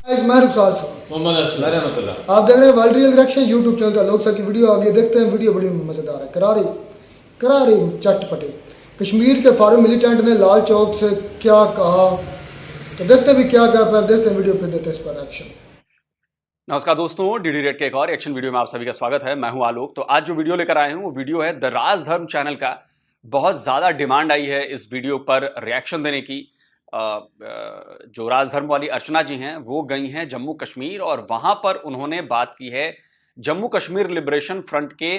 मोहम्मद असलम। आप देख रहे हैं world real reaction YouTube channel का लोग सब की वीडियो आगे देखते हैं। वीडियो बड़ी मजेदार है, करारी चटपटे। कश्मीर के फॉरेन मिलिटेंट ने लाल चौक से क्या कहा, तो देखते हैं भी क्या कहा, पहले देखते हैं वीडियो, फिर देते हैं इस पर एक्शन। नमस्कार दोस्तों, डीडी रेड के एक और एक्शन वीडियो में आप सभी का स्वागत है। मैं हूं आलोक। तो आज जो वीडियो लेकर आए हूं वो वीडियो है द राजधर्म चैनल का। बहुत ज्यादा डिमांड आई है इस वीडियो पर रिएक्शन देने की। जो राजधर्म वाली अर्चना जी हैं वो गई हैं जम्मू कश्मीर और वहां पर उन्होंने बात की है जम्मू कश्मीर लिबरेशन फ्रंट के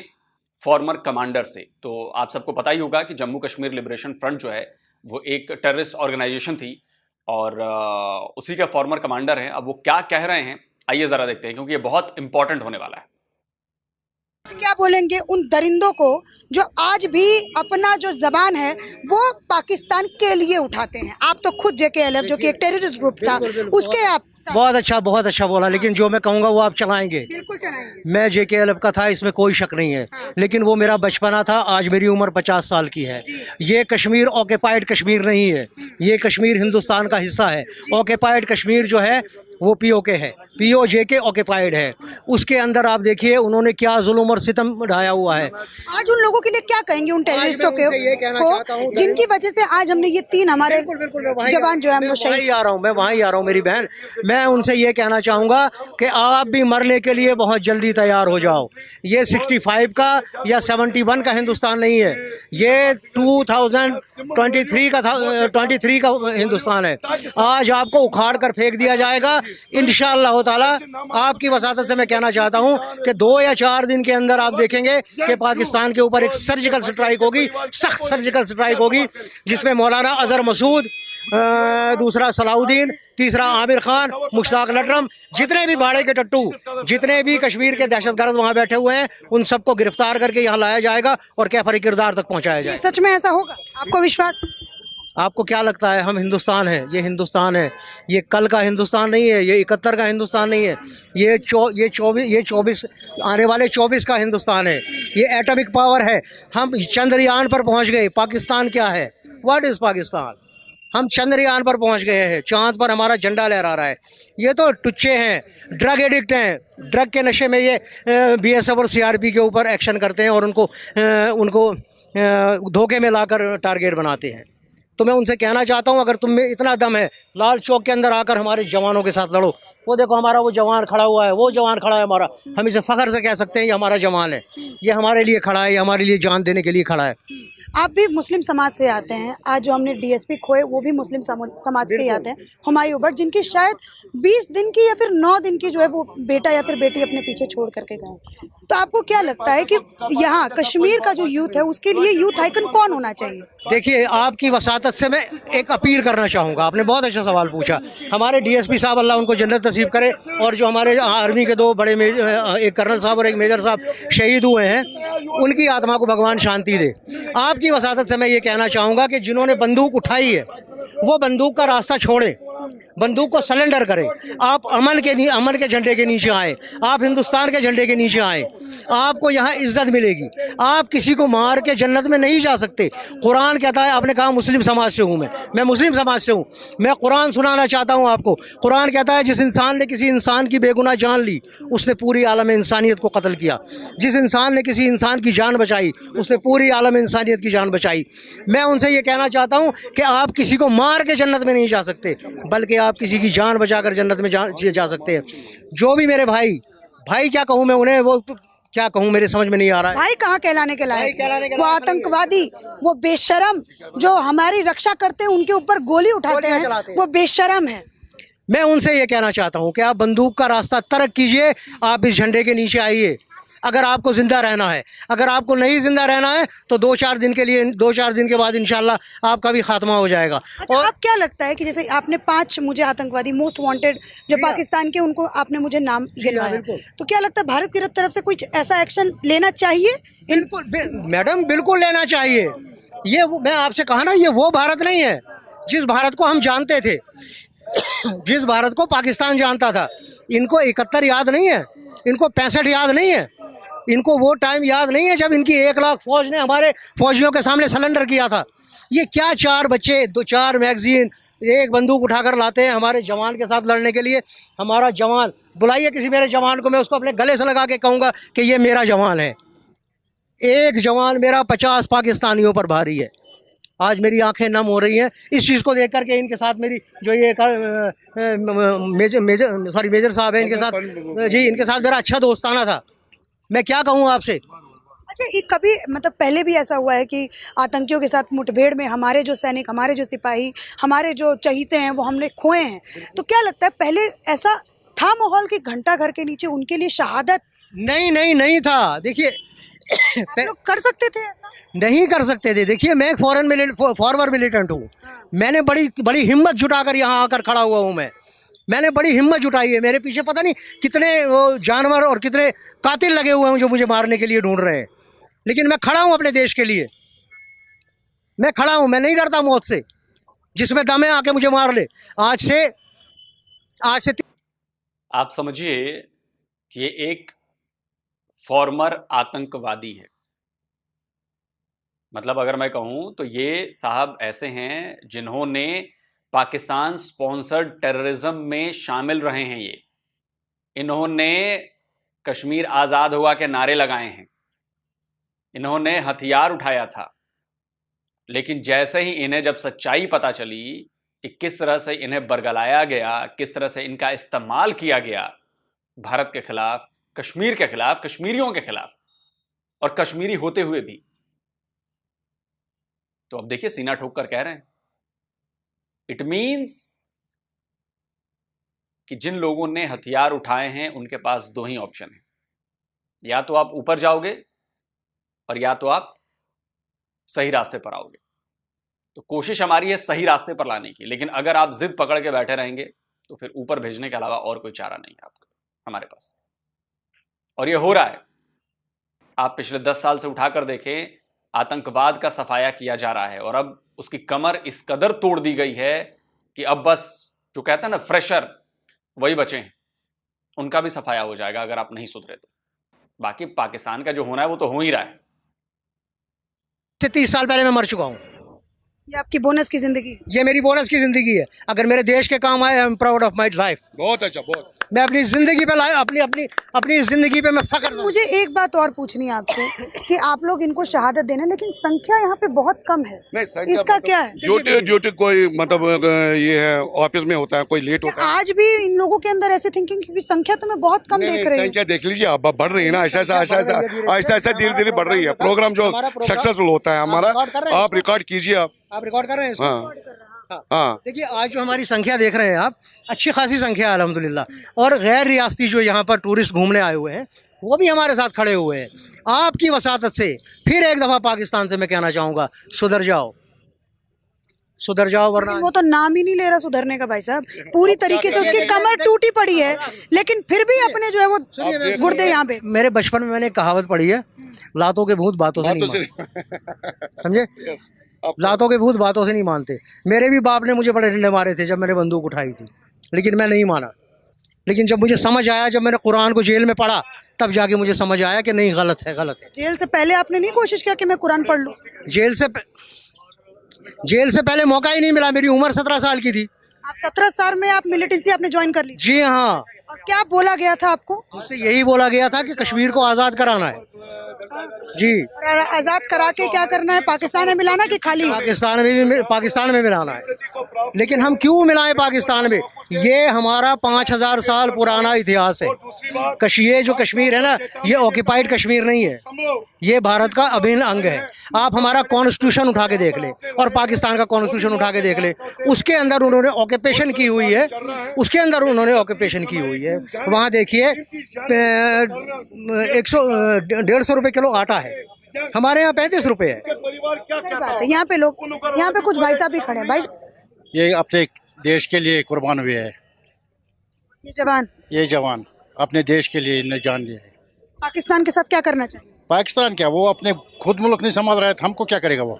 फॉर्मर कमांडर से। तो आप सबको पता ही होगा कि जम्मू कश्मीर लिबरेशन फ्रंट जो है वो एक टेररिस्ट ऑर्गेनाइजेशन थी और उसी के फॉर्मर कमांडर हैं। अब वो क्या कह रहे हैं आइए जरा देखते हैं, क्योंकि ये बहुत इंपॉर्टेंट होने वाला है। क्या बोलेंगे उन दरिंदों को जो आज भी अपना जो जबान है वो पाकिस्तान के लिए उठाते हैं। आप तो खुद JKLF जो कि एक टेररिस्ट ग्रुप था उसके आप बहुत अच्छा बोला। लेकिन जो मैं कहूँगा वो आप चलाएंगे। बिल्कुल चलाएंगे। मैं JKLF का था, इसमें कोई शक नहीं है। लेकिन वो मेरा बचपना था। आज मेरी उम्र 50 साल की है। ये कश्मीर ऑक्युपाइड कश्मीर नहीं है, ये कश्मीर हिंदुस्तान का हिस्सा है। ऑक्युपाइड कश्मीर जो है वो POK है, POJK ऑक्युपाइड है। उसके अंदर आप देखिए उन्होंने क्या जुल्म और सितम ढाया हुआ है। आज उन लोगों के लिए क्या कहेंगे, उन टेररिस्टों को जिनकी वजह से आज हमने ये 3 हमारे जवान जो है हम लोग शहीद। मैं वहीं आ रहा हूँ मेरी बहन। मैं उनसे ये कहना चाहूँगा कि आप भी मरने के लिए बहुत जल्दी तैयार हो जाओ। ये 65 का या 71 का हिंदुस्तान नहीं है, ये 2023 का था, 23 का हिंदुस्तान है। आज आपको उखाड़ कर फेंक दिया जाएगा इंशाअल्लाह ताला। आपकी वसातत से मैं कहना चाहता हूँ कि 2 या 4 दिन के अंदर आप देखेंगे कि पाकिस्तान के ऊपर एक सर्जिकल स्ट्राइक होगी, सख्त सर्जिकल स्ट्राइक होगी, जिसमें मौलाना अजहर मसूद, दूसरा सलाउद्दीन, तीसरा आमिर खान, मुश्ताक लटरम, जितने भी भाड़े के टट्टू, जितने भी कश्मीर के दहशतगर्द वहाँ बैठे हुए हैं, उन सबको गिरफ्तार करके यहाँ लाया जाएगा और कैफर किरदार तक पहुँचाया जाएगा। सच में ऐसा होगा? आपको विश्वास? आपको क्या लगता है? हम हिंदुस्तान है, ये हिंदुस्तान है। ये कल का हिंदुस्तान नहीं है, ये 71 का हिंदुस्तान नहीं है, ये 24 आने वाले 24 का हिंदुस्तान है। ये एटॉमिक पावर है। हम चंद्रयान पर पहुंच गए। पाकिस्तान क्या है? What is Pakistan? हम चंद्रयान पर पहुंच गए हैं, चांद पर हमारा झंडा लहरा रहा है। ये तो टुच्चे हैं, ड्रग एडिक्ट हैं। ड्रग के नशे में ये BSF और CRP के ऊपर एक्शन करते हैं और उनको धोखे में लाकर टारगेट बनाते हैं। तो मैं उनसे कहना चाहता हूं, अगर तुम में इतना दम है, लाल चौक के अंदर आकर हमारे जवानों के साथ लड़ो। वो देखो हमारा वो जवान खड़ा हुआ है, वो जवान खड़ा है हमारा। हम इसे फ़ख्र से कह सकते हैं ये हमारा जवान है, ये हमारे लिए खड़ा है, ये हमारे लिए जान देने के लिए खड़ा है। आप भी मुस्लिम समाज से आते हैं। आज जो हमने DSP खोए वो भी मुस्लिम समाज के ही आते हैं, हुमायूं भट्ट, जिनकी शायद 20 दिन की या फिर 9 दिन की जो है वो बेटा या फिर बेटी अपने पीछे छोड़ करके गए। तो आपको क्या लगता है कि यहाँ कश्मीर का जो यूथ है उसके लिए यूथ आइकन कौन होना चाहिए? देखिए, आपकी वसातत से मैं एक अपील करना चाहूँगा। आपने बहुत अच्छा सवाल पूछा। हमारे DSP साहब, अल्लाह उनको जन्नत नसीब करे, और जो हमारे आर्मी के 2 बड़े एक कर्नल साहब और एक मेजर साहब शहीद हुए हैं, उनकी आत्मा को भगवान शांति दे। आपकी वसातत से मैं ये कहना चाहूँगा कि जिन्होंने बंदूक उठाई है वो बंदूक का रास्ता छोड़ें, बंदूक को सरेंडर करें। आप अमन के झंडे के नीचे आए, आप हिंदुस्तान के झंडे के नीचे आए, आपको यहाँ इज्जत मिलेगी। आप किसी को मार के जन्नत में नहीं जा सकते। कुरान कहता है, आपने कहा मुस्लिम समाज से हूँ, मैं मुस्लिम समाज से हूँ। मैं कुरान सुनाना चाहता हूँ आपको। कुरान कहता है, जिस इंसान ने किसी इंसान की बेगुनाह जान ली उसने पूरी आलम इंसानियत को कत्ल किया। जिस इंसान ने किसी इंसान की जान बचाई उसने पूरी आलम इंसानियत की जान बचाई। मैं उनसे ये कहना चाहता हूँ कि आप किसी को मार के जन्नत में नहीं जा सकते, बल्कि आप किसी की जान बचाकर जन्नत में जा सकते हैं। जो भी मेरे भाई क्या कहूँ मैं उन्हें, वो क्या कहूँ मेरे समझ में नहीं आ रहा है। भाई कहाँ कहलाने के लायक? वो आतंकवादी, वो बेशरम जो हमारी रक्षा करते हैं, उनके ऊपर गोली उठाते हैं, वो बेशरम है। मैं उनसे ये कहना चाहता हूँ कि आप बंदूक का रास्ता तर्क कीजिए, आप इस झंडे के नीचे आइए। अगर आपको जिंदा रहना है, अगर आपको नहीं जिंदा रहना है तो 2-4 दिन के लिए, 2-4 दिन के बाद इंशाल्लाह आपका भी खात्मा हो जाएगा। अच्छा, और आप क्या लगता है कि जैसे आपने 5 मुझे आतंकवादी मोस्ट वांटेड जो पाकिस्तान के, उनको आपने मुझे नाम गिनवाया, तो क्या लगता है भारत की तरफ से कुछ ऐसा एक्शन लेना चाहिए? बिल्कुल मैडम, बिल्कुल लेना चाहिए। ये मैं आपसे कहा ना, ये वो भारत नहीं है जिस भारत को हम जानते थे, जिस भारत को पाकिस्तान जानता था। इनको 71 याद नहीं है, इनको 65 याद नहीं है, इनको वो टाइम याद नहीं है जब इनकी 1 लाख फौज ने हमारे फौजियों के सामने सरेंडर किया था। ये क्या 4 बच्चे, 2-4 मैगजीन, एक बंदूक उठाकर लाते हैं हमारे जवान के साथ लड़ने के लिए। हमारा जवान, बुलाइए किसी मेरे जवान को, मैं उसको अपने गले से लगा के कहूँगा कि ये मेरा जवान है। एक जवान मेरा 50 पाकिस्तानियों पर भारी है। आज मेरी आंखें नम हो रही हैं इस चीज़ को देख कर के। इनके साथ मेरी जो ये मेजर साहब है, इनके साथ जी, इनके साथ मेरा अच्छा दोस्ताना था। मैं क्या कहूँ आपसे। अच्छा, ये कभी मतलब पहले भी ऐसा हुआ है कि आतंकियों के साथ मुठभेड़ में हमारे जो सैनिक, हमारे जो सिपाही, हमारे जो चहीते हैं वो हमने खोए हैं, तो क्या लगता है पहले ऐसा था माहौल कि घंटा घर के नीचे उनके लिए शहादत? नहीं था। देखिए आप लोग कर सकते थे ऐसा? नहीं कर सकते थे। देखिए मैं एक फॉरवर्ड मिलिटेंट हूँ। मैंने बड़ी हिम्मत जुटाकर यहाँ आकर खड़ा हुआ हूँ। मैंने बड़ी हिम्मत जुटाई है। मेरे पीछे पता नहीं कितने वो जानवर और कितने कातिल लगे हुए हैं जो मुझे मारने के लिए ढूंढ रहे हैं, लेकिन मैं खड़ा हूँ अपने देश के लिए। मैं खड़ा हूँ, मैं नहीं डरता मौत से। जिसमें दम है आके मुझे मार ले। आज से आप समझिए कि ये एक फॉर्मर आतंकवादी है। मतलब अगर मैं कहूं तो ये साहब ऐसे हैं जिन्होंने पाकिस्तान स्पॉन्सर्ड टेररिज्म में शामिल रहे हैं। ये इन्होंने कश्मीर आज़ाद हुआ के नारे लगाए हैं, इन्होंने हथियार उठाया था, लेकिन जैसे ही इन्हें जब सच्चाई पता चली कि किस तरह से इन्हें बरगलाया गया, किस तरह से इनका इस्तेमाल किया गया भारत के खिलाफ, कश्मीर के खिलाफ, कश्मीरियों के खिलाफ, और कश्मीरी होते हुए भी, तो अब देखिए सीना ठोक कर कह रहे हैं। इट मीन्स कि जिन लोगों ने हथियार उठाए हैं उनके पास दो ही ऑप्शन है, या तो आप ऊपर जाओगे और या तो आप सही रास्ते पर आओगे। तो कोशिश हमारी है सही रास्ते पर लाने की, लेकिन अगर आप जिद पकड़ के बैठे रहेंगे तो फिर ऊपर भेजने के अलावा और कोई चारा नहीं है आपको, हमारे पास। और ये हो रहा है। आप पिछले 10 साल से उठाकर देखें, आतंकवाद का सफाया किया जा रहा है और अब उसकी कमर इस कदर तोड़ दी गई है कि अब बस जो कहते हैं ना फ्रेशर, वही बचे हैं। उनका भी सफाया हो जाएगा अगर आप नहीं सुधरे तो। बाकी पाकिस्तान का जो होना है वो तो हो ही रहा है। 30 साल पहले मैं मर चुका हूँ। ये आपकी बोनस की जिंदगी? ये मेरी बोनस की जिंदगी है। अगर मेरे देश के काम आए, I am proud of my life. बहुत अच्छा, बहुत। मैं अपनी जिंदगी पे अपनी जिंदगी पे मैं फख्र हूँ। मुझे एक बात और पूछनी है आपसे कि आप लोग इनको शहादत देना, लेकिन संख्या यहाँ पे बहुत कम है। नहीं, संख्या इसका मतलब क्या है? ड्यूटी कोई मतलब ये है ऑफिस में होता है, कोई लेट होता है। आज भी इन लोगों के अंदर ऐसे थिंकिंग, क्योंकि संख्या तो मैं बहुत कम देख रही हूँ। संख्या देख लीजिए आप, बढ़ रही है ना, ऐसा धीरे धीरे बढ़ रही है। प्रोग्राम जो सक्सेसफुल होता है हमारा, आप रिकॉर्ड कीजिए। आप रिकॉर्ड कर रहे हैं? हाँ। देखिए आज जो हमारी संख्या देख रहे हैं आप, अच्छी खासी संख्या है अल्हम्दुलिल्लाह। और गैर रियासती जो यहाँ पर टूरिस्ट घूमने आए हुए हैं वो भी हमारे साथ खड़े हुए हैं। आपकी वसातत से फिर एक दफ़ा पाकिस्तान से मैं कहना चाहूँगा, सुधर जाओ, सुधर जाओ, वरना वो तो नाम ही नहीं ले रहा सुधरने का। भाई साहब पूरी तरीके से उसकी कमर टूटी पड़ी है, लेकिन फिर भी अपने जो है वो गुर्दे यहाँ पे। मेरे बचपन में मैंने कहावत पढ़ी है, लातों के भूत बातों से नहीं मानते। समझे? लातों के भूत बातों से नहीं मानते। मेरे भी बाप ने मुझे बड़े डंडे मारे थे जब मैंने बंदूक उठाई थी, लेकिन मैं नहीं माना। लेकिन जब मुझे समझ आया, जब मैंने कुरान को जेल में पढ़ा, तब जाके मुझे समझ आया कि नहीं, गलत है, गलत है। जेल से पहले आपने नहीं कोशिश किया कि मैं कुरान पढ़ लूं? जेल से पहले मौका ही नहीं मिला। मेरी उम्र 17 साल की थी। आप 17 साल में आप मिलिटेंसी आपने ज्वाइन कर ली? जी हाँ। और क्या बोला गया था आपको? मुझसे यही बोला गया था कि कश्मीर को आज़ाद कराना है। जी। और आज़ाद करा के क्या करना है? पाकिस्तान में मिलाना कि खाली पाकिस्तान में मिलाना है। लेकिन हम क्यों मिलाएं पाकिस्तान में? ये हमारा 5000 साल पुराना इतिहास है। ये जो कश्मीर है ना, ये ऑक्यूपाइड कश्मीर नहीं है, ये भारत का अभिन्न अंग है। आप हमारा कॉन्स्टिट्यूशन उठा के देख लें और पाकिस्तान का कॉन्स्टिट्यूशन उठा के देख लें, उसके अंदर उन्होंने ऑक्यूपेशन की हुई है। उसके अंदर उन्होंने ऑक्यूपेशन की हुई है। वहाँ देखिए 150 रुपये किलो आटा है, हमारे यहाँ 35 रुपये है। यहाँ पे कुछ भाई साहब भी खड़े हैं। भाई, ये अपने देश के लिए कुर्बान हुए हैं। ये जवान अपने देश के लिए इन्हें जान दिया है। पाकिस्तान के साथ क्या करना चाहिए? पाकिस्तान क्या, वो अपने खुद मुल्क नहीं संभाल रहा है, तो हमको क्या करेगा वो?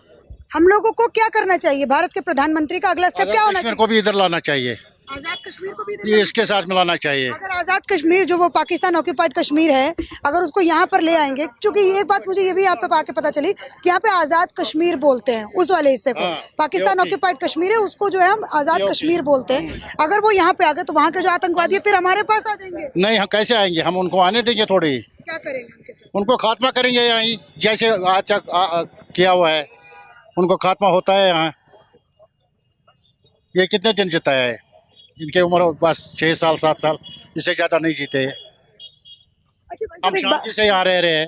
हम लोगों को क्या करना चाहिए? भारत के प्रधानमंत्री का अगला स्टेप क्या होना चाहिए? को भी इधर लाना चाहिए। आजाद कश्मीर को भी ये इसके साथ मिलाना चाहिए। अगर आजाद कश्मीर जो वो पाकिस्तान ऑक्यूपाइड कश्मीर है, अगर उसको यहाँ पर ले आएंगे, क्योंकि एक बात मुझे ये भी यहाँ पे आके पता चली कि यहाँ पे आजाद कश्मीर बोलते हैं उस वाले हिस्से को, पाकिस्तान ऑक्यूपाइड कश्मीर है उसको जो है हम आजाद कश्मीर बोलते हैं। अगर वो यहाँ पे आ गए तो वहाँ के जो आतंकवादी है फिर हमारे पास आ जाएंगे। नहीं, हम कैसे आएंगे? हम उनको आने देंगे थोड़ी? क्या करेंगे उनके साथ? उनको खात्मा करेंगे यहाँ, जैसे आज तक किया हुआ है उनको खात्मा होता है यहाँ। ये कितने दिन जिताया है? इनके उम्र बस 6 साल 7 साल, इससे ज़्यादा नहीं जीते हैं। अच्छा, हम शांति से यहाँ रह रहे हैं,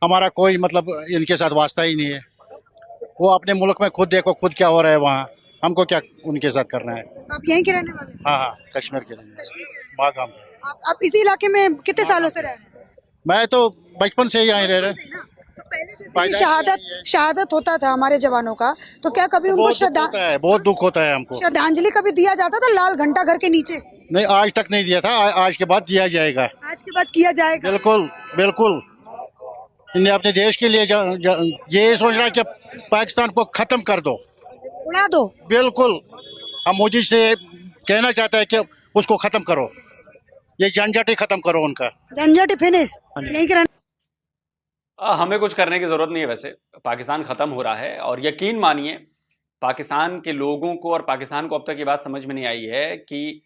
हमारा कोई मतलब इनके साथ वास्ता ही नहीं है। वो अपने मुल्क में खुद देखो खुद क्या हो रहा है वहाँ, हमको क्या उनके साथ करना है। आप यहीं के रहने वाले हैं? हाँ हाँ, कश्मीर के लिए बागाम। आप इसी इलाके में कितने सालों से रह रहे हैं? मैं तो बचपन से ही यहाँ रह रहे। तो पहले जो शहादत होता था हमारे जवानों का, तो क्या कभी उनको बहुत दुख होता है हमको। श्रद्धांजलि कभी दिया जाता था लाल घंटा घर के नीचे? नहीं, आज तक नहीं दिया था। आज के बाद दिया जाएगा। आज के बाद किया जाएगा? बिल्कुल बिल्कुल। इन्हें अपने देश के लिए ये सोच रहा है कि पाकिस्तान को खत्म कर दो, उड़ा दो। बिल्कुल। हम मोदी से कहना चाहते हैं कि उसको खत्म करो, ये झंझट ही खत्म करो उनका। झंझट ही फिनिश। यहीं के हमें कुछ करने की जरूरत नहीं है। वैसे पाकिस्तान खत्म हो रहा है और यकीन मानिए पाकिस्तान के लोगों को और पाकिस्तान को अब तक ये बात समझ में नहीं आई है कि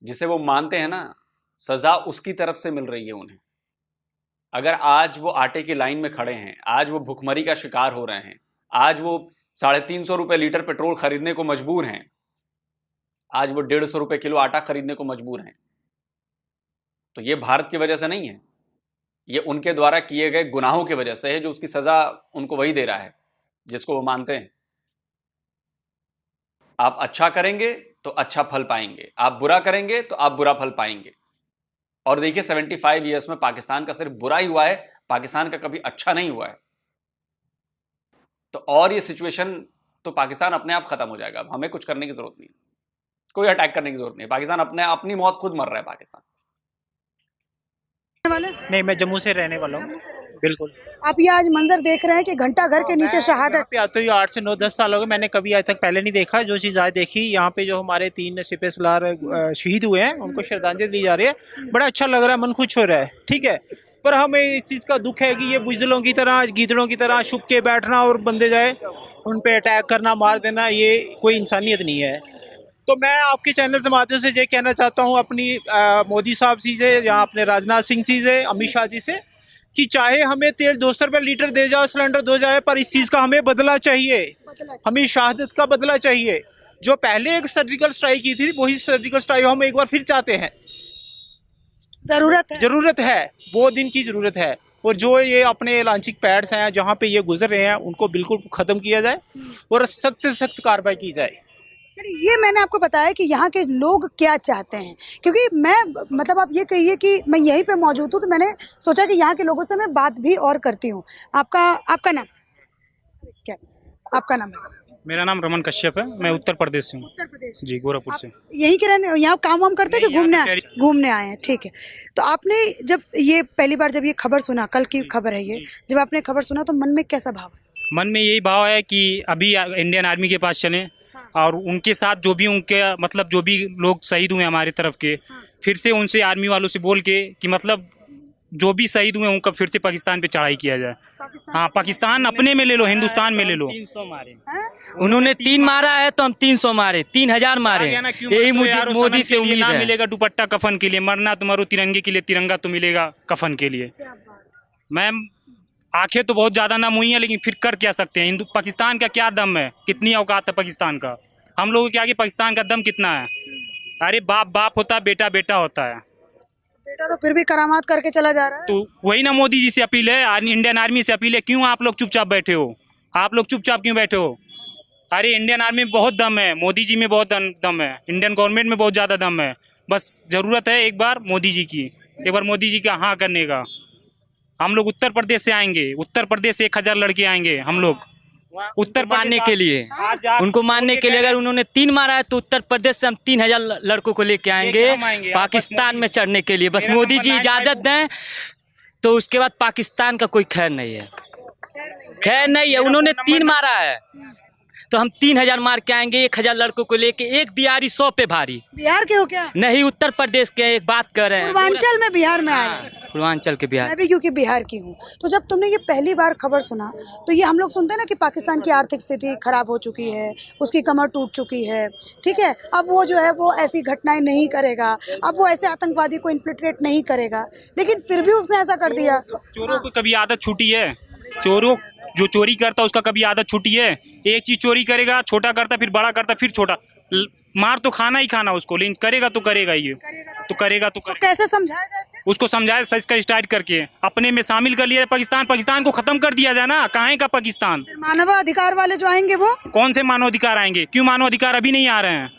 जिसे वो मानते हैं ना, सजा उसकी तरफ से मिल रही है उन्हें। अगर आज वो आटे की लाइन में खड़े हैं, आज वो भुखमरी का शिकार हो रहे हैं, आज वो 350 रुपए लीटर पेट्रोल खरीदने को मजबूर हैं, आज वो 150 रुपए किलो आटा खरीदने को मजबूर हैं, तो ये भारत की वजह से नहीं है, ये उनके द्वारा किए गए गुनाहों की वजह से है, जो उसकी सजा उनको वही दे रहा है जिसको वो मानते हैं। आप अच्छा करेंगे तो अच्छा फल पाएंगे, आप बुरा करेंगे तो आप बुरा फल पाएंगे। और देखिए 75 ईयर्स में पाकिस्तान का सिर्फ बुरा ही हुआ है, पाकिस्तान का कभी अच्छा नहीं हुआ है। तो और ये सिचुएशन तो पाकिस्तान अपने आप खत्म हो जाएगा। अब हमें कुछ करने की जरूरत नहीं, कोई अटैक करने की जरूरत नहीं। पाकिस्तान अपनी मौत खुद मर रहा है। पाकिस्तान नहीं, मैं जम्मू से रहने वाला हूँ। बिल्कुल। आप ये आज मंजर देख रहे हैं कि घंटा घर के नीचे शहादत पे आते ही 8 से 9-10 साल हो गए। मैंने कभी आज तक पहले नहीं देखा। जो चीज़ आज देखी, यहाँ पे जो हमारे 3 सिपह सलार शहीद हुए हैं उनको श्रद्धांजलि दी जा रही है। बड़ा अच्छा लग रहा है, मन खुश हो रहा है। ठीक है, पर हमें इस चीज़ का दुख है कि ये बुजदिलों की तरह, गीदड़ों की तरह छुप के बैठना और बंदे जाए उन पे अटैक करना, मार देना, ये कोई इंसानियत नहीं है। तो मैं आपके चैनल के माध्यम से ये कहना चाहता हूँ अपनी मोदी साहब जी से, या अपने राजनाथ सिंह जी से, अमित शाह जी से, कि चाहे हमें तेल 200 रुपये लीटर दे जाओ, सिलेंडर दो जाए, पर इस चीज़ का हमें बदला चाहिए। हमें शहादत का बदला चाहिए। जो पहले एक सर्जिकल स्ट्राइक की थी, वही सर्जिकल स्ट्राइक हम एक बार फिर चाहते हैं। जरूरत है, वो दिन की ज़रूरत है। और जो ये अपने लांचिक पैड्स हैं जहाँ पे ये गुजर रहे हैं, उनको बिल्कुल ख़त्म किया जाए और सख्त से सख्त कार्रवाई की जाए। ये मैंने आपको बताया कि यहाँ के लोग क्या चाहते हैं, क्योंकि मैं मतलब आप ये कहिए कि मैं यहीं पे मौजूद हूँ, तो मैंने सोचा कि यहाँ के लोगों से मैं बात भी और करती हूँ। आपका नाम क्या? आपका नाम है? मेरा नाम रमन कश्यप है। मैं उत्तर प्रदेश से हूँ। उत्तर प्रदेश जी, गोरखपुर से। यहीं के रहने, यहाँ काम वाम करते हैं कि घूमने आए हैं? ठीक है। तो आपने जब ये पहली बार जब ये खबर सुना, कल की खबर है ये, जब आपने खबर सुना तो मन में कैसा भाव? मन में यही भाव है कि अभी इंडियन आर्मी के पास चलें और उनके साथ जो भी उनके मतलब जो भी लोग शहीद हुए हमारी तरफ के, फिर से उनसे आर्मी वालों से बोल के कि मतलब जो भी शहीद हुए उनका फिर से पाकिस्तान पे चढ़ाई किया जाए। हाँ, पाकिस्तान अपने में ले लो, हिंदुस्तान में ले लो। 300 मारे उन्होंने, 3 मारा है तो हम 300 मारे, 3000 मारे। यही मोदी से उम्मीद है। मिलेगा दुपट्टा कफन के लिए, मरना तो मरो तिरंगे के लिए, तिरंगा तो मिलेगा कफन के लिए। मैम, आंखें तो बहुत ज़्यादा नम हुई हैं, लेकिन फिर कर क्या सकते हैं। पाकिस्तान का क्या दम है, कितनी औकात है पाकिस्तान का। हम लोगों के आगे पाकिस्तान का दम कितना है। अरे बाप बाप होता है, बेटा बेटा होता है। बेटा तो फिर भी करामात करके चला जा रहा है। तो वही ना मोदी जी से अपील है, इंडियन आर्मी से अपील है। क्यों आप लोग चुपचाप बैठे हो? आप लोग चुपचाप क्यों बैठे हो? अरे इंडियन आर्मी में बहुत दम है, मोदी जी में बहुत दम है, इंडियन गवर्नमेंट में बहुत ज़्यादा दम है। बस ज़रूरत है एक बार मोदी जी की, एक बार मोदी जी का हाँ करने का। हम लोग उत्तर प्रदेश से आएंगे, उत्तर प्रदेश से 1000 लड़के आएंगे हम लोग उत्तर मारने के लिए, उनको मारने के लिए। अगर उन्होंने 3 मारा है तो उत्तर प्रदेश से हम 3000 लड़कों को लेके आएंगे पाकिस्तान में चढ़ने के लिए। बस मोदी जी इजाजत दें तो उसके बाद पाकिस्तान का कोई खैर नहीं है, खैर नहीं है। उन्होंने 3 मारा है, तो हम 3000 मार के आएंगे 1000 लड़कों को लेके। एक बिहारी 100 पे भारी। बिहार के हो क्या? नहीं, उत्तर प्रदेश के। एक बात कर रहे हैं, पूर्वांचल में बिहार में आए। पूर्वांचल के बिहार। मैं भी क्योंकि बिहार की हूँ। तो जब तुमने ये पहली बार खबर सुना तो ये हम लोग सुनते हैं ना कि पाकिस्तान की आर्थिक स्थिति खराब हो चुकी है, उसकी कमर टूट चुकी है, ठीक है, अब वो जो है वो ऐसी घटनाएं नहीं करेगा, अब वो ऐसे आतंकवादी को इन्फिल्ट्रेट नहीं करेगा, लेकिन फिर भी उसने ऐसा कर दिया। चोरों को कभी आदत छूटी है? चोरों जो चोरी करता उसका कभी आदत छूटी है? एक चीज चोरी करेगा, छोटा करता, फिर बड़ा करता, फिर छोटा। मार तो खाना ही खाना उसको, लेकिन करेगा तो करेगा ये, तो करेगा तो करेगा। कैसे समझाया जाए? उसको समझाए सच का स्टार्ट करके अपने में शामिल कर लिया पाकिस्तान। पाकिस्तान को खत्म कर दिया जाए ना, कहाँ का पाकिस्तान? मानवाधिकार वाले जो आएंगे वो कौन से मानवाधिकार आएंगे? क्यों मानवाधिकार अभी नहीं आ रहे हैं?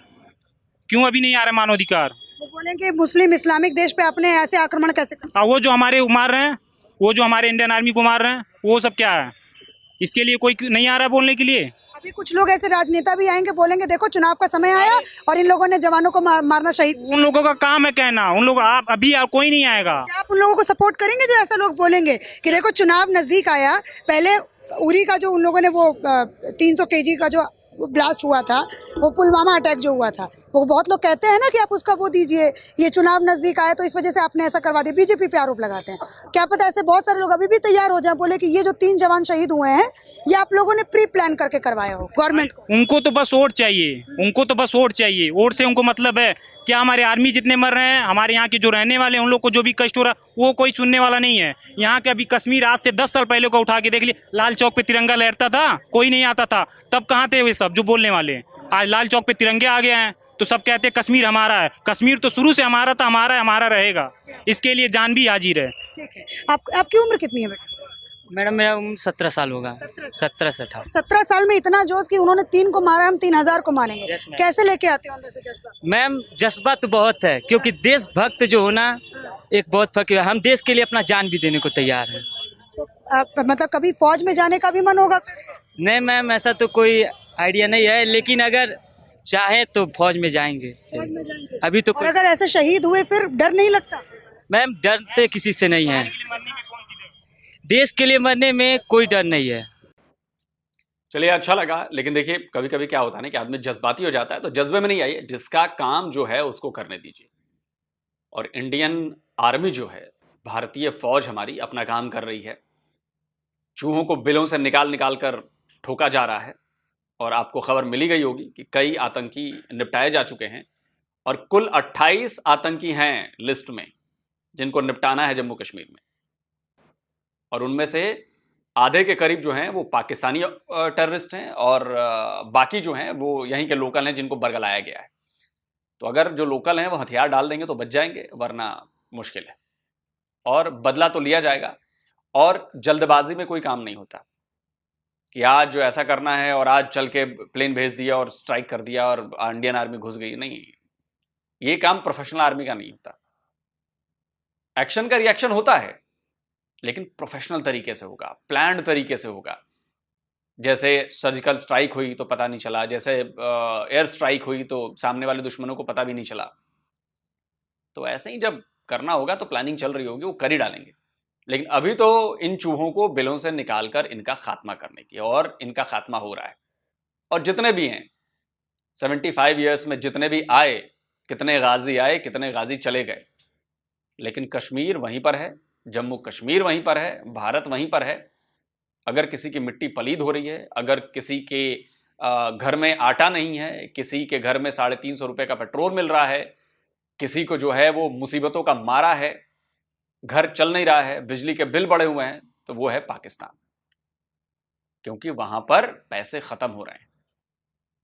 क्यों अभी नहीं आ रहे मानवाधिकार? वो बोलेंगे मुस्लिम इस्लामिक देश पे अपने ऐसे आक्रमण कैसे कर? वो जो हमारे मार रहे हैं, वो जो हमारे इंडियन आर्मी को मार रहे हैं, वो सब क्या है? इसके लिए कोई नहीं आ रहा है बोलने के लिए। अभी कुछ लोग ऐसे राजनेता भी आएंगे, बोलेंगे देखो चुनाव का समय आया और इन लोगों ने जवानों को मारना शहीद। उन लोगों का काम है कहना, उन लोग आप अभी कोई नहीं आएगा। क्या आप उन लोगों को सपोर्ट करेंगे जो ऐसा लोग बोलेंगे कि देखो चुनाव नजदीक आया? पहले उरी का जो उन लोगों ने वो 300 kg का जो ब्लास्ट हुआ था, वो पुलवामा अटैक जो हुआ था, वो बहुत लोग कहते हैं ना कि आप उसका वो दीजिए, ये चुनाव नजदीक आए तो इस वजह से आपने ऐसा करवा दिया। बीजेपी पे आरोप लगाते हैं। क्या पता ऐसे बहुत सारे लोग अभी भी तैयार हो जाए, बोले कि ये जो 3 जवान शहीद हुए हैं ये आप लोगों ने प्री प्लान करके करवाया हो गवर्नमेंट को। उनको तो बस वोट चाहिए, उनको तो बस वोट चाहिए। वोट से उनको मतलब है क्या? हमारे आर्मी जितने मर रहे हैं, हमारे यहाँ के जो रहने वाले हैं उन लोग को जो भी कष्ट हो रहा है, वो कोई सुनने वाला नहीं है। यहाँ के अभी कश्मीर आज से 10 साल पहले को उठा के देख लिए, लाल चौक पे तिरंगा लहरता था, कोई नहीं आता था। तब कहाँ थे वे सब जो बोलने वाले? आज लाल चौक पे तिरंगे आ गए हैं तो सब कहते हैं कश्मीर हमारा है। कश्मीर तो शुरू से हमारा था, हमारा है, हमारा रहेगा। इसके लिए जान भी हाजिर है। ठीक है, आपकी उम्र कितनी है बेटा? मैडम मेरा उम्र 17 साल होगा। 17 से 18। 17 साल में इतना जोश कि उन्होंने 3 को मारा, हम 3000 को मारेंगे। कैसे लेके आते हो अंदर से जज्बा? मैम जज्बा तो बहुत है, क्योंकि देशभक्त जो होना एक बहुत फकीर। हम देश के लिए अपना जान भी देने को तैयार है। तो मतलब कभी फौज में जाने का भी मन होगा? नहीं मैम, ऐसा तो कोई आइडिया नहीं है, लेकिन अगर चाहे तो फौज में जाएंगे। फौज में जाएंगे अभी तो और अगर ऐसे शहीद हुए फिर डर नहीं लगता? मैम डरते किसी से नहीं है, देश के लिए मरने में कोई डर नहीं है। चलिए अच्छा लगा, लेकिन देखिए कभी कभी क्या होता है ना कि आदमी जज्बाती हो जाता है, तो जज्बे में नहीं आइए, जिसका काम जो है उसको करने दीजिए। और इंडियन आर्मी जो है, भारतीय फौज हमारी अपना काम कर रही है। चूहों को बिलों से निकाल निकाल कर ठोका जा रहा है। और आपको खबर मिली गई होगी कि कई आतंकी निपटाए जा चुके हैं और कुल 28 आतंकी हैं लिस्ट में जिनको निपटाना है जम्मू कश्मीर में। और उनमें से आधे के करीब जो हैं वो पाकिस्तानी टेररिस्ट हैं और बाकी जो हैं वो यहीं के लोकल हैं जिनको बरगलाया गया है। तो अगर जो लोकल हैं वो हथियार डाल देंगे तो बच जाएंगे, वरना मुश्किल है। और बदला तो लिया जाएगा। और जल्दबाजी में कोई काम नहीं होता कि आज जो ऐसा करना है और आज चल के प्लेन भेज दिया और स्ट्राइक कर दिया और इंडियन आर्मी घुस गई। नहीं, ये काम प्रोफेशनल आर्मी का नहीं होता। एक्शन का रिएक्शन होता है लेकिन प्रोफेशनल तरीके से होगा, प्लान्ड तरीके से होगा। जैसे सर्जिकल स्ट्राइक हुई तो पता नहीं चला, जैसे एयर स्ट्राइक हुई तो सामने वाले दुश्मनों को पता भी नहीं चला। तो ऐसे ही जब करना होगा तो प्लानिंग चल रही होगी, वो कर ही डालेंगे। लेकिन अभी तो इन चूहों को बिलों से निकालकर इनका खात्मा करने की, और इनका खात्मा हो रहा है। और जितने भी हैं 75 ईयर्स में जितने भी आए, कितने गाजी आए, कितने गाजी चले गए, लेकिन कश्मीर वहीं पर है, जम्मू कश्मीर वहीं पर है, भारत वहीं पर है। अगर किसी की मिट्टी पलीद हो रही है, अगर किसी के घर में आटा नहीं है, किसी के घर में 350 रुपए का पेट्रोल मिल रहा है, किसी को जो है वो मुसीबतों का मारा है, घर चल नहीं रहा है, बिजली के बिल बढ़े हुए हैं, तो वो है पाकिस्तान। क्योंकि वहां पर पैसे खत्म हो रहे हैं।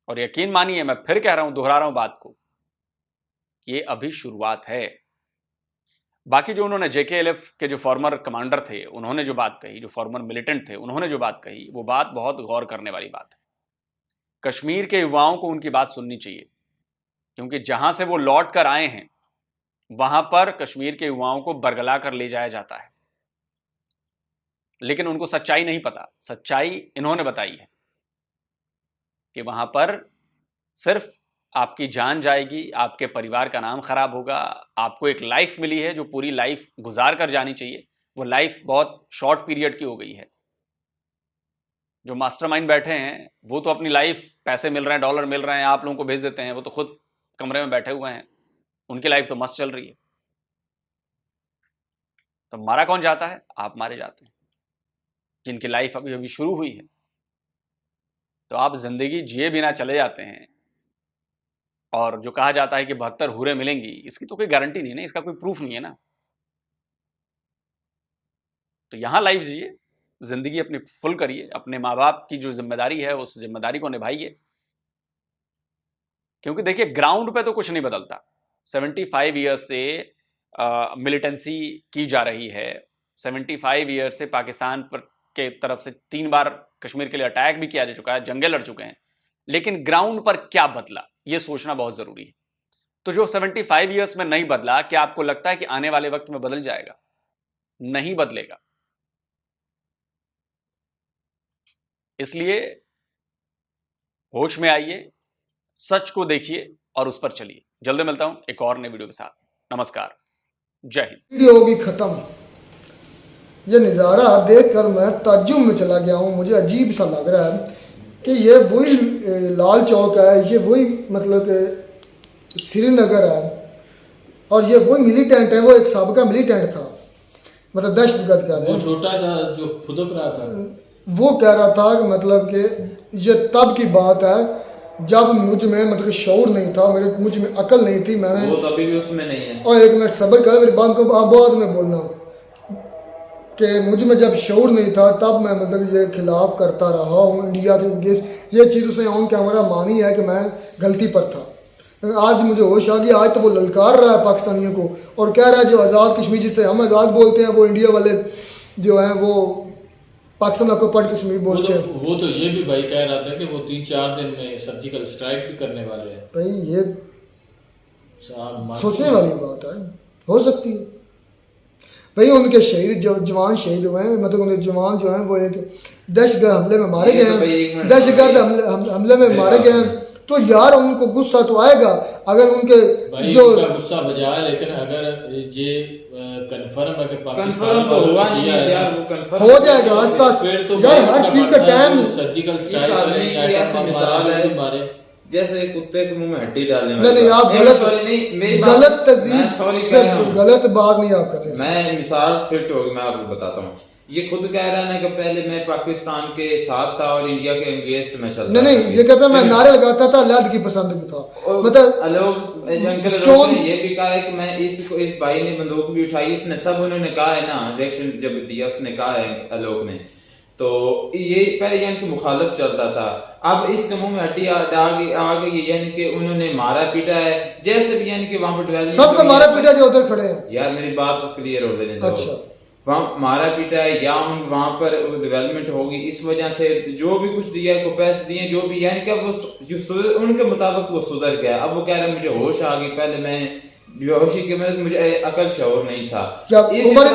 और यकीन मानिए, मैं फिर कह रहा हूं, दोहरा रहा हूं बात को, ये अभी शुरुआत है। बाकी जो उन्होंने JKLF के जो फॉर्मर कमांडर थे, उन्होंने जो बात कही, जो फॉर्मर मिलिटेंट थे, उन्होंने जो बात कही, वो बात बहुत गौर करने वाली बात है। कश्मीर के युवाओं को उनकी बात सुननी चाहिए, क्योंकि जहां से वो लौट कर आए हैं वहां पर कश्मीर के युवाओं को बरगला कर ले जाया जाता है। लेकिन उनको सच्चाई नहीं पता। सच्चाई इन्होंने बताई है कि वहां पर सिर्फ आपकी जान जाएगी, आपके परिवार का नाम खराब होगा। आपको एक लाइफ मिली है जो पूरी लाइफ गुजार कर जानी चाहिए, वो लाइफ बहुत शॉर्ट पीरियड की हो गई है। जो मास्टरमाइंड बैठे हैं वो तो अपनी लाइफ, पैसे मिल रहे हैं, डॉलर मिल रहे हैं, आप लोगों को भेज देते हैं, वो तो खुद कमरे में बैठे हुए हैं, उनकी लाइफ तो मस्त चल रही है। तो मारा कौन जाता है? आप मारे जाते हैं, जिनकी लाइफ अभी अभी शुरू हुई है। तो आप जिंदगी जिए बिना चले जाते हैं। और जो कहा जाता है कि 72 हूरें मिलेंगी, इसकी तो कोई गारंटी नहीं है ना, इसका कोई प्रूफ नहीं है ना। तो यहां लाइफ जिए, जिंदगी अपनी फुल करिए, अपने माँ बाप की जो जिम्मेदारी है उस जिम्मेदारी को निभाइए। क्योंकि देखिए ग्राउंड पे तो कुछ नहीं बदलता। 75 ईयर्स से मिलिटेंसी की जा रही है, 75 ईयर से पाकिस्तान पर के तरफ से 3 बार कश्मीर के लिए अटैक भी किया जा चुका है, जंगे लड़ चुके हैं, लेकिन ग्राउंड पर क्या बदला ये सोचना बहुत जरूरी है। तो जो 75 ईयर्स में नहीं बदला, क्या आपको लगता है कि आने वाले वक्त में बदल जाएगा? नहीं बदलेगा। इसलिए होश में आइए, सच को देखिए और उस पर चलिए। जल्दी मिलता हूं एक और नई वीडियो के साथ। नमस्कार, जय हिंद। वीडियो होगी खत्म। ये नज़ारा देखकर मैं ताज्जुब में चला गया हूँ। मुझे अजीब सा लग रहा है कि ये वही लाल चौक है, ये वही मतलब कि श्रीनगर है, और ये वही मिलिटेंट है। वो एक साबिका मिलिटेंट था, मतलब दहशतगर्द का वो छोटा था जो फुदक रहा था। वो कह रहा था कि मतलब कि ये तब की बात है जब मुझ में मतलब शऊर नहीं था, मुझ में अकल नहीं थी। मैंने वो तो अभी भी उसमें नहीं है। और एक मिनट सब्र कर, मेरी बात को बाद में बोलना, कि मुझ में जब शऊर नहीं था तब मैं मतलब ये खिलाफ करता रहा हूँ इंडिया के अगेंस्ट। ये चीज़ उसने ऑन कैमरा मानी है कि मैं गलती पर था। आज मुझे होश आ गया। आज तो वो ललकार रहा है पाकिस्तानियों को और कह रहा है जो आज़ाद कश्मीर, जिसे हम आज़ाद बोलते हैं, वो इंडिया वाले जो हैं वो पाकिस्तान को पढ़ कश्मीर बोलते हैं। वो तो ये भी भाई कह रहा था कि वो 3-4 दिन में सर्जिकल स्ट्राइक भी करने वाले हैं। भाई ये सोचने वाली बात है, हो सकती है भाई। उनके शहीद जो जवान शहीद हुए हैं, मतलब उनके जवान जो हैं वो एक दहशतगर्द हमले में मारे गए हैं, दहशतगर्द हमले में मारे गए हैं। तो यार उनको गुस्सा तो आएगा अगर उनके जो गुस्सा बजा है, लेकिन अगर ये कंफर्म है कि पाकिस्तान तो हुआ नहीं यार, वो कंफर्म हो जाएगा आस्ता यार। हर चीज का टाइम, सर्जिकल स्ट्राइक मिसाल है जैसे कुत्ते के मुंह में हड्डी डालने वाली। नहीं आप गलत तहजीब से गलत बात नहीं आप कर रहे। मैं मिसाल फिट होगी, मैं आपको बताता हूँ। ये खुद कह रहा है ना कि पहले मैं पाकिस्तान के साथ था और इंडिया के अगेंस्ट में चलता था। नहीं ये कहता मैं नारे लगाता था, लैद की पसंद भी था। मतलब लोग ये भी कहा है कि मैं इस भाई ने बंदूक भी उठाई, इसने सब उन्होंने कहा है ना, रिएक्शन जब दिया उसने कहा है आलोक ने। तो ये पहले यानी कि मुखालिफ चलता था, अब इसके मुंह में हड्डी आ गई, यानी कि उन्होंने मारा पीटा है। जैसे भी यानी कि वहां पर डेवलपमेंट सबको मारा पीटा जो उधर खड़े हैं। यार मेरी बात क्लियर हो लेने दो। अच्छा, वहाँ मारा पीटा है या वहां पर डेवलपमेंट होगी, इस वजह से जो भी कुछ दिया को पैसे दिए जो भी, यानी कि वो जो उनके मुताबिक वो सुधर गया। अब वो कह रहे हैं मुझे होश आ गई, पहले मैं बेहोशी के में मुझे अकल शऊर नहीं था।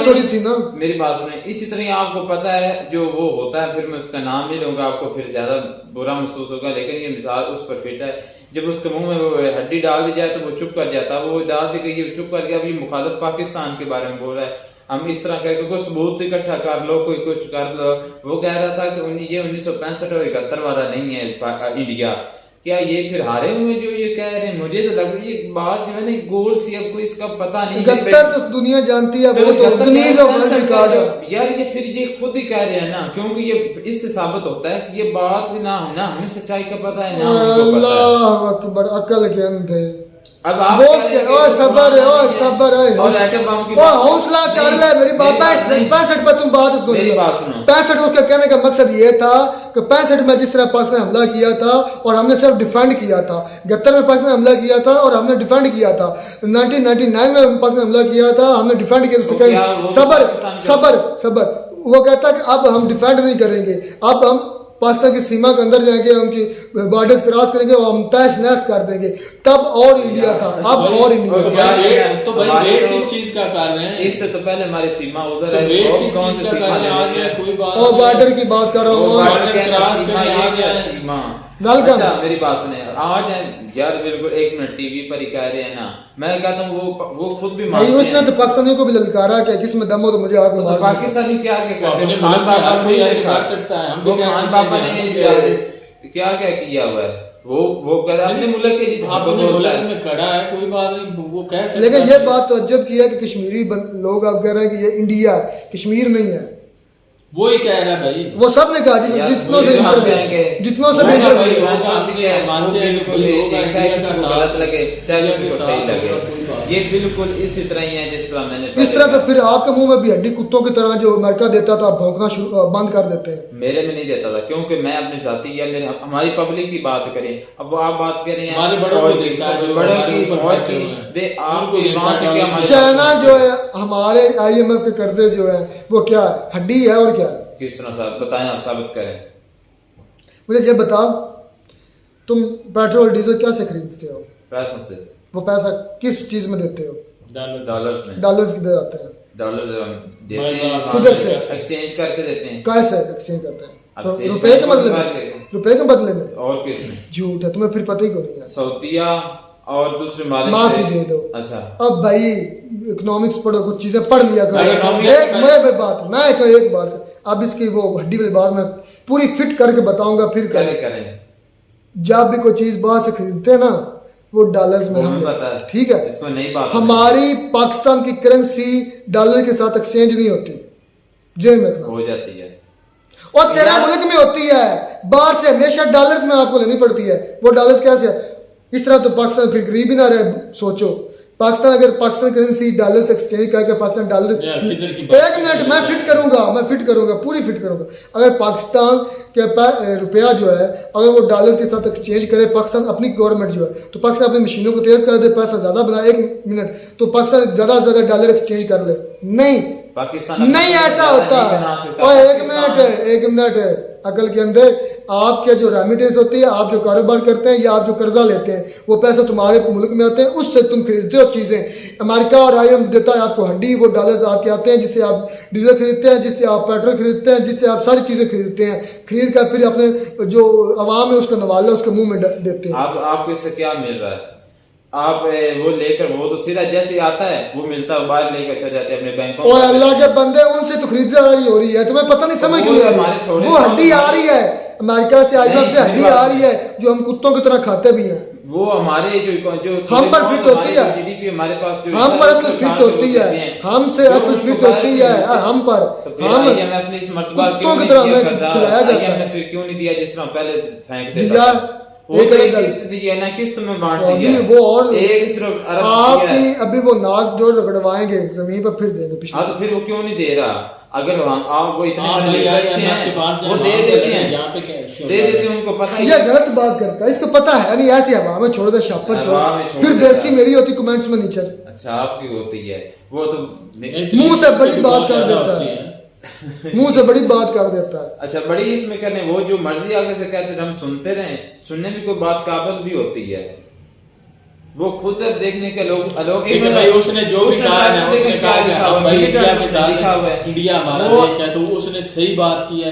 थोड़ी थी ना। मेरी बात सुने, इसी तरह आपको पता है जो वो होता है, फिर मैं उसका नाम नहीं लूंगा, आपको फिर ज्यादा बुरा महसूस होगा, लेकिन ये मिसाल उस पर फिट है। जब उसके मुंह में वो हड्डी डाल दी जाए तो वो चुप कर जाता, वो डाल दी गई, चुप कर गया। अभी मुखालिफ पाकिस्तान के बारे में बोल रहा है, हम इस तरह कह कोई सबूत इकट्ठा कर लो, कोई कुछ कर लो। वो कह रहा था कि ये 1965 और 71 वाला नहीं है इंडिया। क्या ये फिर हारे हुए जो ये कह रहे हैं? मुझे तो लग रहा है ये बात जो है ना गोल सी, अब कोई इसका पता नहीं। 71 तो दुनिया जानती है, वो तो रिकॉर्ड है यार। ये फिर ये खुद ही कह रहे हैं ना, क्योंकि ये इससे साबित होता है कि ये बात ना हमें सच्चाई का पता है ना। अल्लाह अकबर, अकल के अंधे। अब आप वो सबर है, ओ सबर है, और एटम बम की हौसला कर ले। मेरी बात 65 पर तुम बात सुनो, मेरी बात सुनो। 65 उसके कहने का मकसद ये था कि 65 में जिस तरह पाकिस्तान हमला किया था और हमने सिर्फ डिफेंड किया था, 71 में पाकिस्तान हमला किया था और हमने डिफेंड किया था, 1999 में पाकिस्तान हमला किया था, हमने डिफेंड किया। उसको कहेंगे सबर सबर सबर। वो कहता है कि अब हम डिफेंड नहीं करेंगे, अब हम पाकिस्तान की सीमा के अंदर जाएंगे, उनकी बॉर्डर्स क्रॉस करेंगे और हम तहस नहस कर देंगे। तब और इंडिया था, अब और इंडिया। तो भाई वेट किस चीज का कर रहे हैं? इससे तो पहले हमारी सीमा उधर है, कौन सी सीमा? और बॉर्डर की बात कर रहा हूँ, सीमा वेलकम। अच्छा मेरी बात सुने, आज यार बिल्कुल 1 मिनट टीवी पर ही कह रहे हैं ना, मैं कहता हूँ वो खुद भी नहीं, उसने तो पाकिस्तानियों को भी ललकारा कि किस में दम हो तो मुझे आके मार। पाकिस्तानी क्या क्या अपने खान बाबा को ऐसे कर सकता है, हम भी खान बाबा ने क्या क्या किया हुआ है, वो कहता है अपने मुल्क के लिए, अपने मुल्क में खड़ा है, कोई बात नहीं, वो कह सकता है। लेकिन ये बात तो अजब की है कि कश्मीरी लोग अब कह रहे हैं कि ये इंडिया है, कश्मीर नहीं है। वो ही कह रहा है भाई, वो सब ने कहा जितनों से जितनों से गलत लगे चाहे सही लगे, ये बिल्कुल इसी तरह ही है जिस तरह मैंने इस तरह तो फिर आपके मुंह में भी हड्डी कुत्तों की तरह जो अमेरिका देता था आप भौंकना बंद कर देते हैं। मेरे में नहीं देता था, क्योंकि मैं अपनी जाति या मेरे हमारी पब्लिक की बात करें, अब वो आप बात करें हमारे बड़ों की फौज की, आपको चाइना जो है हमारे IMF के कर्जे जो है वो क्या है, हड्डी है और क्या है? किस तरह साहब बताएं, आप साबित करें। मुझे ये बताओ, तुम पेट्रोल डीजल क्या से खरीदते हो? पैसों से। वो पैसा किस चीज में देते हो? डॉलर्स में। डॉलर्स किधर आते हैं? डॉलर्स देते हैं, किधर से? एक्सचेंज करके देते हैं। कैसे एक्सचेंज करते हैं? रुपए के बदले में? रुपए के बदले में? और किस में? झूठ है, तुम्हें फिर पता ही क्यों नहीं है। सऊदीया और दूसरे मालिक माफी दे दो। अच्छा अब भाई इकोनॉमिक्स पढ़ो, कुछ चीजें पढ़ लिया करो। मैं एक बात अब इसकी वो हड्डी वाली बात मैं पूरी फिट करके बताऊंगा, फिर करें। जब भी कोई चीज बाहर से खरीदते हैं ना वो डॉलर्स में हम ठीक है, इसको नहीं बात हमारी पाकिस्तान की करेंसी डॉलर के साथ एक्सचेंज नहीं होती, जेल में हो जाती है, और तेरा मुल्क में होती है, बाहर से हमेशा डॉलर्स में आपको लेनी पड़ती है। वो डॉलर्स कैसे है? इस तरह तो पाकिस्तान फिर गरीब ही ना रहे। सोचो पाकिस्तान अगर पाकिस्तान करेंसी डॉलर से एक्सचेंज करके पाकिस्तान डॉलर, एक मिनट मैं फिट करूंगा पूरी फिट करूंगा। अगर पाकिस्तान के रुपया जो है अगर वो डॉलर के साथ एक्सचेंज करे, पाकिस्तान अपनी गवर्नमेंट जो है तो पाकिस्तान अपनी मशीनों को तेज कर दे, पैसा ज्यादा बनाए, 1 मिनट तो पाकिस्तान ज्यादा से ज्यादा डॉलर एक्सचेंज कर ले। नहीं पाकिस्तान नहीं ऐसा होता। और एक मिनट अकल के अंदर आपके जो रेमिटेंस होती है, आप जो कारोबार करते हैं या आप जो कर्जा लेते हैं, वो पैसे तुम्हारे मुल्क में आते हैं, उससे तुम खरीदते हो चीजें। अमेरिका और IMF देता है आपको हड्डी, वो डॉलर्स आपके आते हैं जिससे आप डीजल खरीदते हैं, जिससे आप पेट्रोल खरीदते हैं, जिससे आप सारी चीजें खरीदते हैं, खरीद कर फिर अपने जो अवाम है उसको नवाला उसके मुंह में देते हैं। आपको इससे क्या मिल रहा है? आप वो लेकर वो तो सीधा जैसे आता है वो मिलता है, बाहर लेकर चले जाते हैं अपने बैंकों। और अल्लाह के बंदे उनसे तो खरीदारी हो रही है, तुम्हें पता नहीं समझ क्यों नहीं आ रही? वो हड्डी आ रही है अमेरिका से, IMF से हड्डी आ रही है जो हम कुत्तों की तरह खाते भी हैं। वो हमारे जो हम पर फिट होती है, GDP हमारे पास जो हम पर असल फिट होती है, हमसे असल फिट होती है हम पर। हम IMF ने इस मर्तबा कुत्तों की तरह हमें खिलाया जाता है, फिर क्यों नहीं दिया जिस तरह पहले फेंक देता दिया? एक किस्त दी है ना, किस्त में बांट दिया वो और एक सिर्फ आपकी अभी वो नाक जो रगड़वाएंगे जमीन पर फिर देंगे। हाँ तो फिर वो क्यों नहीं दे रहा? अगर आप वो इतने अच्छे हैं वो दे देते हैं, उनको पता है। ये गलत बात करता है, इसको पता है नहीं, ऐसे हवा में छोड़ दे, शापर छोड़, फिर बेइज्जती मेरी होती कमेंट्स में नीचे। अच्छा आपकी होती है, वो तो मुंह से बड़ी बात कर देता है, मुंह से बड़ी बात कर देता है। अच्छा बड़ी इसमें करने वो जो मर्जी आगे से कहते हैं हम सुनते रहे, सुनने में कोई बात काबिल भी होती है, वो खुद अब देखने के लोग भाई उसने जो भी कहा है उसने कहा भाई इंडिया के साथ, इंडिया हमारा देश है तो उसने सही बात की है,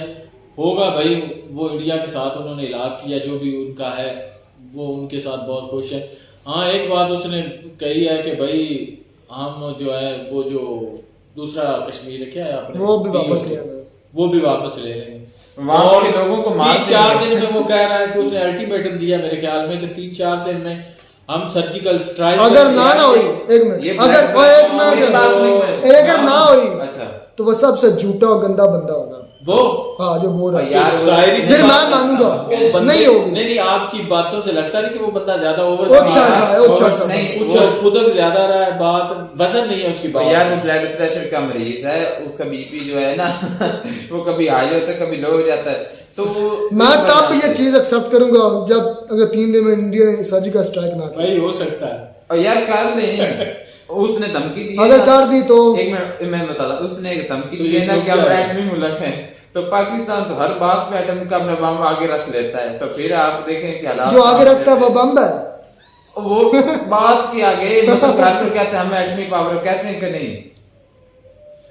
होगा भाई वो इंडिया के साथ उन्होंने इलाज किया, जो भी उनका है वो उनके साथ बहुत खुश है। हाँ एक बात उसने कही है कि भाई हम जो है वो जो दूसरा कश्मीर है क्या है आपने वो भी वापस ले रहे हैं और लोगों को 3-4 दिन में वो कह रहा है कि उसने अल्टीमेटम दिया मेरे ख्याल में कि 3-4 दिन में हम सर्जिकल स्ट्राइक अगर ना हुई, एक मिनट अगर ना हुई अच्छा तो वो सबसे झूठा और गंदा बंदा होगा वो। हाँ जो बोल रहा है फिर मैं मानूंगा नहीं होगी। नहीं आपकी बातों से लगता नहीं कि वो बंदा ज्यादा ओवर खुद ज्यादा रहा है, बात वजन नहीं है उसकी बात। यार वो ब्लड प्रेशर का मरीज है, उसका BP जो है ना वो कभी हाई होता है कभी लो हो जाता है, तो मैं तब ये चीज एक्सेप्ट करूंगा जब अगर 3 दिन में इंडिया ने सर्जिकल स्ट्राइक ना भाई हो सकता है। और यार कर ले उसने धमकी दी, अगर कर दी तो एक मिनट मैं बताता, उसने एक धमकी दी है ना कि हम एटमी मुल्क है, तो पाकिस्तान तो हर बात पे एटम का अपना बम आगे रख लेता है, तो फिर आप देखें कि हालात जो आगे रखता है वो बम है, वो बात के आगे मतलब घर पर कहते हैं हम एटमी पावर कहते हैं कि नहीं,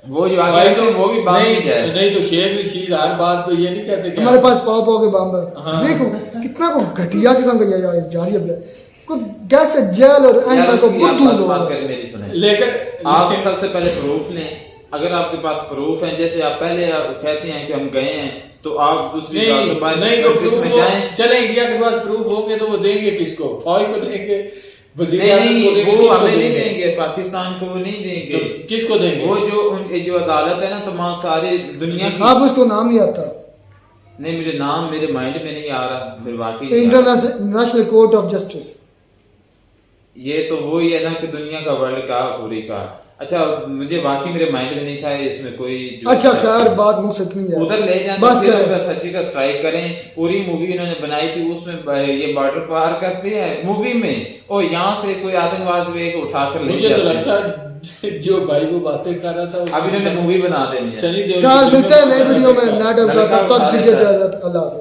वो जो आगे भाई रहते हैं, वो भी बात नहीं नहीं जाए। नहीं तो शेख रशीद हर बात पे ये नहीं कहते कि हमारे पास पाव पाव के बम है। हाँ। देखो कितना को घटिया किस्म का यार जारी है को गैस जेल और एंड यार को उसकी आप बुद्धू बात लोग करें, मेरी सुने। लेकिन आप सबसे पहले प्रूफ लें। अगर आपके पास प्रूफ है, जैसे आप पहले आप कहते हैं कि हम गए हैं, तो आप दूसरी नहीं बात नहीं तो प्रूफ proof में वो- जाएं। चले इंडिया के पास प्रूफ होंगे तो वो देंगे किसको? फौज को देंगे, वज़ीर नहीं आज़म को देंगे, वो किसको हमें नहीं देंगे, पाकिस्तान को वो नहीं देंगे। तो किसको देंगे? वो जो अदालत है ना, तमाम सारी दुनिया की। आप उसको नाम नहीं आता। नहीं, मुझे नाम मेरे माइंड में नहीं आ रहा, फिर वाकई इंटरनेशनल कोर्ट ऑफ जस्टिस। ये तो वो ही है ना कि दुनिया का वर्ल्ड का पूरी का। अच्छा, मुझे वाकई मेरे माइंड में नहीं था इसमें कोई अच्छा खैर बात मुझ सकती है, उधर ले जाए बस करें। बस सच्ची का स्ट्राइक करें। पूरी मूवी इन्होंने बनाई थी, उसमें ये बॉर्डर पार करते हैं मूवी में, और यहाँ से कोई आतंकवाद को उठा कर ले मुझे तो जाते हैं। लगता है जो भाई वो बातें कर रहा था अब इन्होंने मूवी बना देनी है। सनी देओल मिलते हैं नई वीडियो में। लड़का तब तक उठा दीजिए लेता है। इजाजत। अल्लाह हाफिज़।